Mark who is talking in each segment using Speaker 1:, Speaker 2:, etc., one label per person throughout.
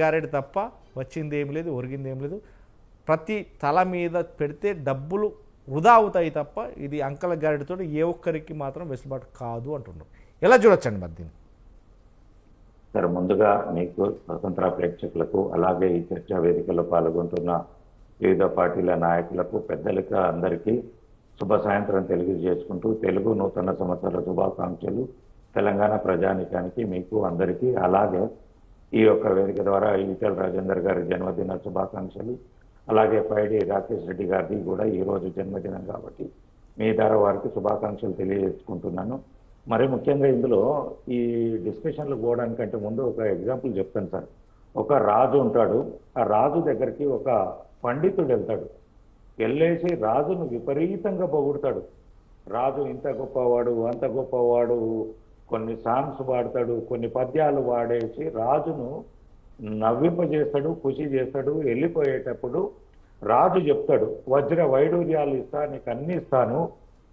Speaker 1: గారెడి తప్ప వచ్చింది ఏం లేదు, ఒరిగింది ఏం లేదు. ప్రతి తల మీద పెడితే డబ్బులు వృధా అవుతాయి తప్ప ఇది అంకల గారెడితో ఏ ఒక్కరికి మాత్రం వెసులుబాటు కాదు అంటున్నారు. ఎలా చూడొచ్చండి మరి దీన్ని?
Speaker 2: సార్, ముందుగా మీకు స్వతంత్ర ప్రేక్షకులకు అలాగే ఈ చర్చా వేదికలో పాల్గొంటున్న వివిధ పార్టీల నాయకులకు, పెద్దలకు అందరికీ శుభ సాయంత్రం తెలియజేసుకుంటూ తెలుగు నూతన సంవత్సర శుభాకాంక్షలు తెలంగాణ ప్రజానికానికి, మీకు అందరికీ. అలాగే ఈ యొక్క వేదిక ద్వారా ఈటెల రాజేందర్ గారి జన్మదిన శుభాకాంక్షలు, అలాగే పైడి రాకేష్ రెడ్డి గారిది కూడా ఈరోజు జన్మదినం కాబట్టి మీ ద్వారా వారికి శుభాకాంక్షలు తెలియజేసుకుంటున్నాను. మరి ముఖ్యంగా ఇందులో ఈ డిస్కషన్లు పోవడానికంటే ముందు ఒక ఎగ్జాంపుల్ చెప్తాను సార్. ఒక రాజు ఉంటాడు, ఆ రాజు దగ్గరికి ఒక పండితుడు వెళ్తాడు. వెళ్ళేసి రాజును విపరీతంగా పొగుడతాడు. రాజు ఇంత గొప్పవాడు, అంత గొప్పవాడు, కొన్ని సాంగ్స్ పాడతాడు, కొన్ని పద్యాలు వాడేసి రాజును నవ్వింపజేస్తాడు, ఖుషి చేస్తాడు. వెళ్ళిపోయేటప్పుడు రాజు చెప్తాడు, వజ్ర వైడూర్యాలు ఇస్తా, నీకు అన్ని ఇస్తాను,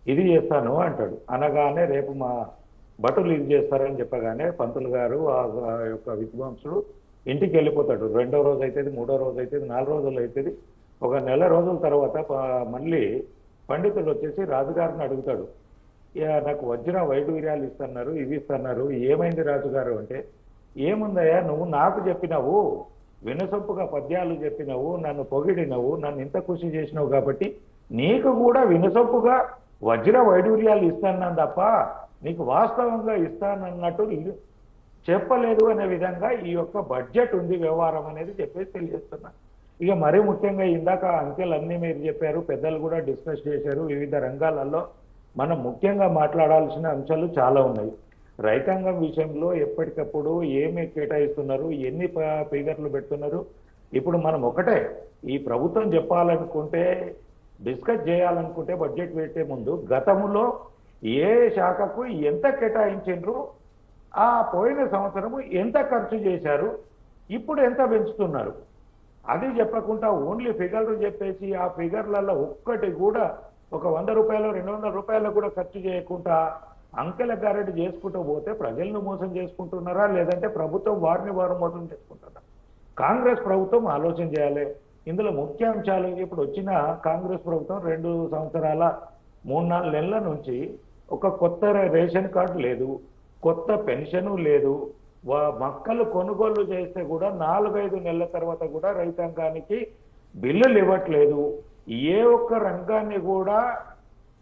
Speaker 2: ఇది చేస్తాను అంటాడు. అనగానే రేపు మా భటులు ఇది చేస్తారని చెప్పగానే పంతులు గారు ఆ యొక్క విద్వాంసుడు ఇంటికి వెళ్ళిపోతాడు. 2వ రోజు అవుతుంది, 3వ రోజు అవుతుంది, 4 రోజులు అవుతుంది. ఒక నెల రోజుల తర్వాత మళ్ళీ పండితుడు వచ్చేసి రాజుగారిని అడుగుతాడు, నాకు వజ్ర వైడూర్యాలు ఇస్తున్నారు, ఇవి ఇస్తున్నారు, ఏమైంది రాజుగారు అంటే, ఏముందయ్యా, నువ్వు నాకు చెప్పినావు, వినసొప్పుగా పద్యాలు చెప్పినావు, నన్ను పొగిడినవు, నన్ను ఇంత కృషి చేసినావు కాబట్టి నీకు కూడా వినసొప్పుగా వజ్ర వైడూర్యాలు ఇస్తాను తప్ప నీకు వాస్తవంగా ఇస్తానన్నట్టు చెప్పలేదు అనే విధంగా ఈ యొక్క బడ్జెట్ ఉంది వ్యవహారం అనేది చెప్పేసి తెలియజేస్తున్నా. ఇక మరీ ముఖ్యంగా ఇందాక అంకెలన్నీ మీరు చెప్పారు, పెద్దలు కూడా డిస్కస్ చేశారు. వివిధ రంగాలలో మనం ముఖ్యంగా మాట్లాడాల్సిన అంశాలు చాలా ఉన్నాయి. రైతాంగం విషయంలో ఎప్పటికప్పుడు ఏమి కేటాయిస్తున్నారు, ఎన్ని ఫిగర్లు పెడుతున్నారు. ఇప్పుడు మనం ఒకటే, ఈ ప్రభుత్వం చెప్పాలనుకుంటే, డిస్కస్ చేయాలనుకుంటే బడ్జెట్ పెట్టే ముందు గతంలో ఏ శాఖకు ఎంత కేటాయించారు, ఆ పోయిన సంవత్సరము ఎంత ఖర్చు చేశారు, ఇప్పుడు ఎంత పెంచుతున్నారు, అది చెప్పకుండా ఓన్లీ ఫిగర్లు చెప్పేసి ఆ ఫిగర్లలో ఒక్కటి కూడా ఒక 100 రూపాయలు 200 రూపాయలు కూడా ఖర్చు చేయకుండా అంకెల గారెడి చేసుకుంటూ పోతే ప్రజలను మోసం చేసుకుంటున్నారా, లేదంటే ప్రభుత్వం వారిని వారు మోసం చేసుకుంటున్నారా? కాంగ్రెస్ ప్రభుత్వం ఆలోచన చేయాలి. ఇందులో ముఖ్యాంశాలు, ఇప్పుడు వచ్చిన కాంగ్రెస్ ప్రభుత్వం 2 సంవత్సరాల 3-4 నెలల నుంచి ఒక కొత్త రేషన్ కార్డు లేదు, కొత్త పెన్షను లేదు. మక్కలు కొనుగోలు చేస్తే కూడా 4-5 నెలల తర్వాత కూడా రైతాంగానికి బిల్లులు ఇవ్వట్లేదు. ఏ ఒక్క రంగాన్ని కూడా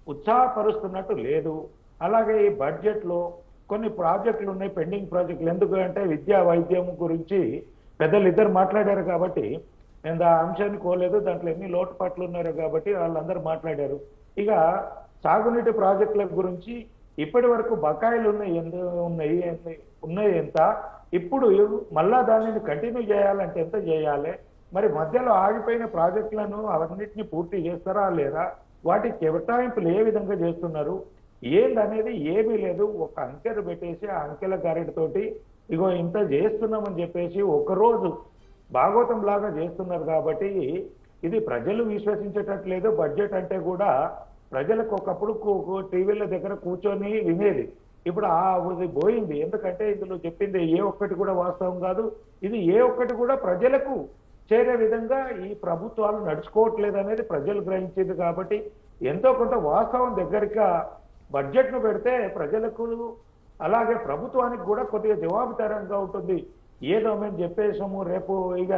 Speaker 2: ఉత్సాహపరుస్తున్నట్టు లేదు. అలాగే ఈ బడ్జెట్లో కొన్ని ప్రాజెక్టులు ఉన్నాయి, పెండింగ్ ప్రాజెక్టులు. ఎందుకు అంటే విద్యా వైద్యం గురించి పెద్దలు ఇద్దరు మాట్లాడారు కాబట్టి నేను ఆ అంశాన్ని కోలేదు, దాంట్లో ఎన్ని లోటుపాట్లు ఉన్నారో కాబట్టి వాళ్ళందరూ మాట్లాడారు. ఇక సాగునీటి ప్రాజెక్టుల గురించి ఇప్పటి వరకు బకాయిలు ఉన్నాయి ఎంత, ఇప్పుడు మళ్ళా దానిని కంటిన్యూ చేయాలంటే ఎంత చేయాలి, మరి మధ్యలో ఆగిపోయిన ప్రాజెక్టులను అవన్నిటిని పూర్తి చేస్తారా లేదా, వాటి కేటాయింపులు ఏ విధంగా చేస్తున్నారు, ఏందనేది ఏమీ లేదు. ఒక అంకెలు పెట్టేసి ఆ అంకెల గారెడితోటి ఇగో ఇంత చేస్తున్నామని చెప్పేసి ఒకరోజు భాగవతం లాగా చేస్తున్నారు. కాబట్టి ఇది ప్రజలు విశ్వసించేటట్లేదు. బడ్జెట్ అంటే కూడా ప్రజలకు ఒకప్పుడు టీవీల దగ్గర కూర్చొని వినేది, ఇప్పుడు అది పోయింది. ఎందుకంటే ఇందులో చెప్పింది ఏ ఒక్కటి కూడా వాస్తవం కాదు. ఇది ఏ ఒక్కటి కూడా ప్రజలకు చేరే విధంగా ఈ ప్రభుత్వాలు నడుచుకోవట్లేదు అనేది ప్రజలు గ్రహించింది. కాబట్టి ఎంతో కొంత వాస్తవం దగ్గరగా బడ్జెట్ను పెడితే ప్రజలకు అలాగే ప్రభుత్వానికి కూడా కొద్దిగా జవాబుదారంగా ఉంటుంది. ఏదో మేము చెప్పేసాము,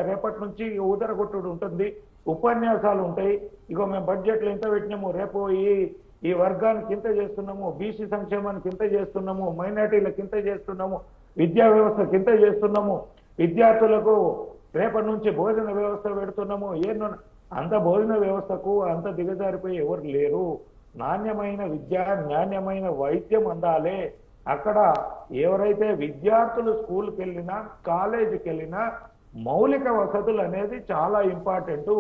Speaker 2: రేపటి నుంచి ఊదరగొట్టుడు ఉంటుంది, ఉపన్యాసాలు ఉంటాయి. ఇగో మేము బడ్జెట్లో ఇంత పెట్టినాము, రేపు ఈ వర్గానికి ఇంత చేస్తున్నాము, బీసీ సంక్షేమానికి ఇంత చేస్తున్నాము, మైనార్టీలకు ఇంత చేస్తున్నాము, విద్యా వ్యవస్థకి ఇంత చేస్తున్నాము, విద్యార్థులకు రేపటి నుంచి భోజన వ్యవస్థ పెడుతున్నాము. అంత భోజన వ్యవస్థకు అంత దిగజారిపోయి ఎవరు లేరు. నాణ్యమైన విద్య, నాణ్యమైన వైద్యం అందాలే. అక్కడ ఎవరైతే విద్యార్థులు స్కూల్కి వెళ్ళినా కాలేజీకి వెళ్ళినా మౌలిక వసతులు అనేది చాలా ఇంపార్టెంట్.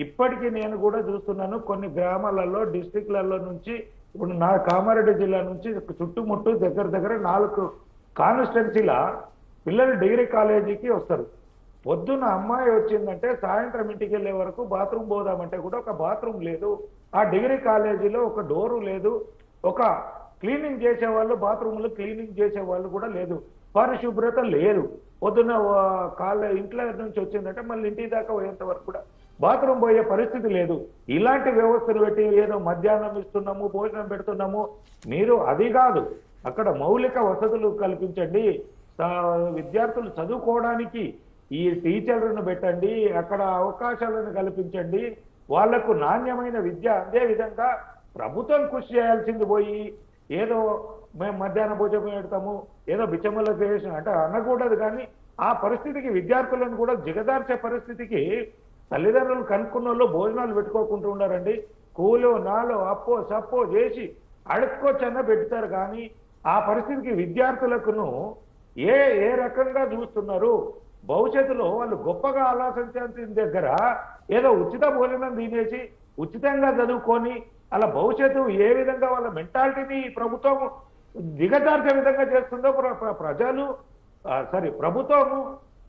Speaker 2: ఇప్పటికీ నేను కూడా చూస్తున్నాను కొన్ని గ్రామాలలో, డిస్ట్రిక్ట్లలో నుంచి, ఇప్పుడు నా కామారెడ్డి జిల్లా నుంచి చుట్టుముట్టు దగ్గర 4 కాన్స్టిట్యున్సీల పిల్లలు డిగ్రీ కాలేజీకి వస్తారు. పొద్దున్న అమ్మాయి వచ్చిందంటే సాయంత్రం ఇంటికి వెళ్ళే వరకు బాత్రూమ్ పోదామంటే కూడా ఒక బాత్రూమ్ లేదు. ఆ డిగ్రీ కాలేజీలో ఒక డోరు లేదు, ఒక క్లీనింగ్ చేసేవాళ్ళు, బాత్రూములు క్లీనింగ్ చేసేవాళ్ళు కూడా లేదు, పరిశుభ్రత లేదు. పొద్దున్న కాళ్ళ ఇంట్లో నుంచి వచ్చిందంటే మళ్ళీ ఇంటి దాకా పోయేంత వరకు కూడా బాత్రూమ్ పోయే పరిస్థితి లేదు. ఇలాంటి వ్యవస్థను పెట్టి ఏదో మధ్యాహ్నం ఇస్తున్నాము, భోజనం పెడుతున్నాము, మీరు అది కాదు, అక్కడ మౌలిక వసతులు కల్పించండి, విద్యార్థులు చదువుకోవడానికి ఈ టీచర్లను పెట్టండి, అక్కడ అవకాశాలను కల్పించండి, వాళ్లకు నాణ్యమైన విద్య. అదే విధంగా ప్రభుత్వం కృషి చేయాల్సింది పోయి ఏదో మేము మధ్యాహ్న భోజనం పెడతాము, ఏదో బిచ్చమల్ల చేసిన అంటే అనకూడదు. కానీ ఆ పరిస్థితికి విద్యార్థులను కూడా దిగదార్చే పరిస్థితికి తల్లిదండ్రులు కనుక్కున్న వాళ్ళు భోజనాలు పెట్టుకోకుండా ఉన్నారండి. కూలో నాలో అప్పో సప్పో చేసి అడుక్కొచ్చన్నా పెడతారు. కానీ ఆ పరిస్థితికి విద్యార్థులకును ఏ ఏ రకంగా చూస్తున్నారు. భవిష్యత్తులో వాళ్ళు గొప్పగా ఆలోచించాల్సిన దగ్గర ఏదో ఉచిత భోజనం తినేసి ఉచితంగా చదువుకొని అలా భవిష్యత్తు ఏ విధంగా వాళ్ళ మెంటాలిటీని ప్రభుత్వం దిగజార్చే విధంగా చేస్తుందో ప్రజలు ప్రభుత్వము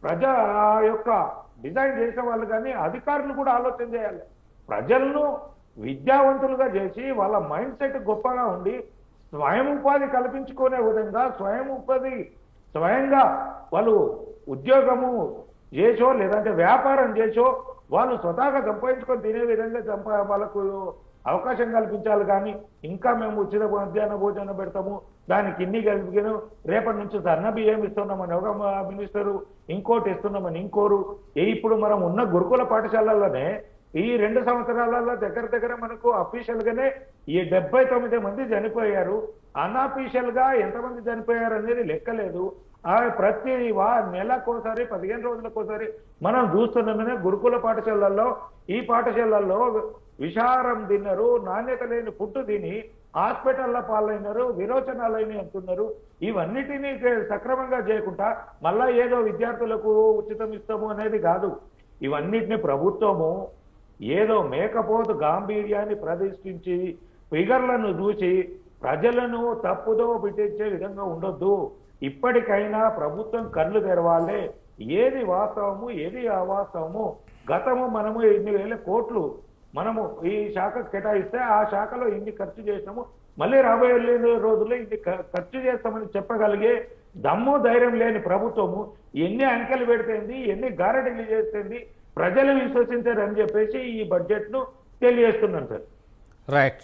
Speaker 2: ప్రజా యొక్క డిజైన్ చేసే వాళ్ళు కానీ అధికారులు కూడా ఆలోచన చేయాలి. ప్రజలను విద్యావంతులుగా చేసి వాళ్ళ మైండ్ సెట్ గొప్పగా ఉండి స్వయం ఉపాధి కల్పించుకునే విధంగా స్వయంగా వాళ్ళు ఉద్యోగము చేసో లేదంటే వ్యాపారం చేసో వాళ్ళు స్వతహాగా సంపాదించుకొని తినే విధంగా వాళ్ళకు అవకాశం కల్పించాలి. కానీ ఇంకా మేము ఉచిత మధ్యాహ్న భోజనం పెడతాము, దానికి ఇన్ని కలిపిను, రేపటి నుంచి సన్న బియ్యం ఇస్తున్నామని ఒక మినిస్టరు, ఇంకోటి ఇస్తున్నామని ఇంకోరు. ఇప్పుడు మనం ఉన్న గురుకుల పాఠశాలలోనే ఈ 2 సంవత్సరాలలో దగ్గర మనకు అఫీషియల్ గానే ఈ 79 మంది చనిపోయారు. అన్అఫీషియల్ గా ఎంతమంది చనిపోయారు అనేది లెక్కలేదు. ప్రతి నెలకోసారి 15 రోజులకోసారి మనం చూస్తున్నామనే గురుకుల పాఠశాలల్లో ఈ పాఠశాలల్లో విషారం తిన్నారు, నాణ్యత లేని ఫుడ్ తిని హాస్పిటల్ల పాలైనారు, విరోచనాలైన అంటున్నారు. ఇవన్నిటినీ సక్రమంగా చేయకుండా మళ్ళా ఏదో విద్యార్థులకు ఉచితం ఇస్తాము అనేది కాదు. ఇవన్నిటిని ప్రభుత్వము ఏదో మేకపోతు గాంభీర్యాన్ని ప్రదర్శించి ఫిగర్లను చూసి ప్రజలను తప్పుదో పెట్టించే విధంగా ఉండొద్దు. ఇప్పటికైనా ప్రభుత్వం కళ్ళు తెరవాలి. ఏది వాస్తవము ఏది అవాస్తవము. గతము మనము ఇన్ని వేల కోట్లు మనము ఈ శాఖకు కేటాయిస్తే ఆ శాఖలో ఇన్ని ఖర్చు చేసినాము, మళ్ళీ రాబోయే రోజుల్లో ఇన్ని ఖర్చు చేస్తామని చెప్పగలిగే దమ్ము ధైర్యం లేని ప్రభుత్వము ఎన్ని అంకెలు పెడితేంది, ఎన్ని గారడీలు చేస్తుంది, ప్రజలు విశ్వసించారని చెప్పేసి ఈ బడ్జెట్ను తెలియజేస్తున్నాను సార్.
Speaker 1: రైట్.